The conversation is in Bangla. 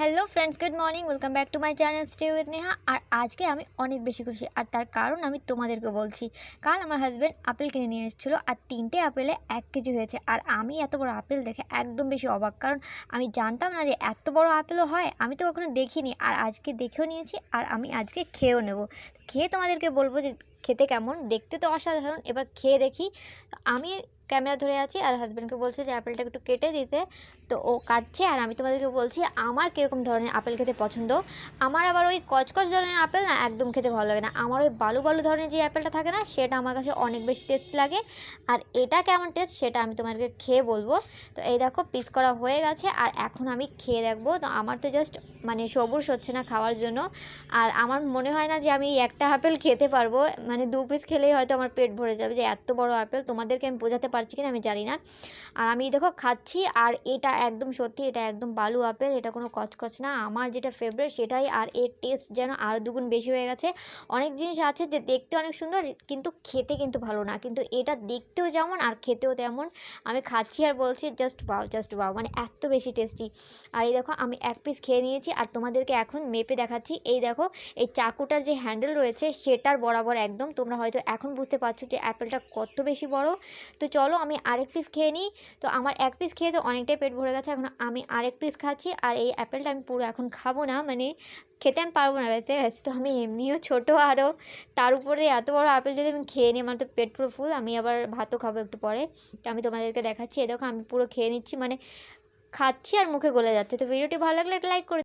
Hello friends, good morning. Welcome back to my channel stay with Neha. আর আজকে আমি অনেক বেশি খুশি, আর তার কারণ আমি তোমাদেরকে বলছি। কাল আমার হাজব্যান্ড আপেল কিনে নিয়ে এসেছিলো, আর 3টে আপেলে 1 কেজি হয়েছে। আর আমি এত বড় আপেল দেখে একদম বেশি অবাক, কারণ আমি জানতাম না যে এত বড় আপেলও হয়। আমি তো কখনো দেখিনি, আর আজকে দেখেও নিয়েছি, আর আমি আজকে খেয়েও নেব। খেয়ে তোমাদেরকে বলবো যে খেতে কেমন। দেখতে তো অসাধারণ, এবার খেয়ে দেখি। তো আমি ক্যামেরা ধরে আছি, আর হাজব্যান্ডকে বলছে যে আপেলটা একটু কেটে দিতে। তো ও কাটছে, আর আমি তোমাদেরকে বলছি আমার কীরকম ধরনের আপেল খেতে পছন্দ। আমার আবার ওই কচকচ ধরনের আপেল না একদম খেতে ভালো লাগে না। আমার ওই বালু বালু ধরনের যে আপেলটা থাকে না, সেটা আমার কাছে অনেক বেশি টেস্ট লাগে। আর এটা কেমন টেস্ট সেটা আমি তোমাদেরকে খেয়ে বলবো। তো এই দেখো, পিস করা হয়ে গেছে, আর এখন আমি খেয়ে দেখবো। তো আমার তো জাস্ট মানে সবুর হচ্ছে না খাওয়ার জন্য। আর আমার মনে হয় না যে আমি একটা আপেল খেতে পারবো, মানে 2 পিস খেলেই হয়তো আমার পেট ভরে যাবে, যে এত বড় আপেল। তোমাদেরকে আমি বোঝাতে পারছি কিনা আমি জানি না। আর আমি দেখো খাচ্ছি, আর এটা একদম সত্যি, এটা একদম বালু আপেল, এটা কোনো কচকচ না। আমার যেটা ফেভারিট সেটাই, আর এর টেস্ট যেন আরও দুগুণ বেশি হয়ে গেছে। অনেক জিনিস আছে যে দেখতে অনেক সুন্দর, কিন্তু খেতে কিন্তু ভালো না, কিন্তু এটা দেখতেও যেমন আর খেতেও তেমন। আমি খাচ্ছি আর বলছি জাস্ট ওয়াও, জাস্ট ওয়াও, মানে এত বেশি টেস্টি। আর এই দেখো, আমি 1 পিস খেয়ে নিয়েছি, আর তোমাদেরকে এখন মেপে দেখাচ্ছি। এই দেখো, এই চাকুটার যে হ্যান্ডেল রয়েছে সেটার বরাবর একদম। তোমরা হয়তো এখন বুঝতে পারছো যে অ্যাপেলটা কত বেশি বড়। তো চলো আমি আরেক পিস খেয়ে নিই। তো আমার 1 পিস খেয়ে তো অনেকটাই পেট ভরে গেছে, এখন আমি আরেক পিস খাচ্ছি। আর এই অ্যাপেলটা আমি পুরো এখন খাবো না, মানে খেতে আমি পারবো না। ব্যাসে তো আমি এমনিও ছোটো, আরও তার উপরে এত বড় আপেল যদি আমি খেয়ে নিই, আমার তো পেট পুরো ফুল। আমি আবার ভাতও খাবো একটু পরে। তো আমি তোমাদেরকে দেখাচ্ছি, এ দেখো আমি পুরো খেয়ে নিচ্ছি, মানে খাচ্ছি আর মুখে গলে যাচ্ছে। তো ভিডিওটি ভালো লাগলে একটা লাইক করে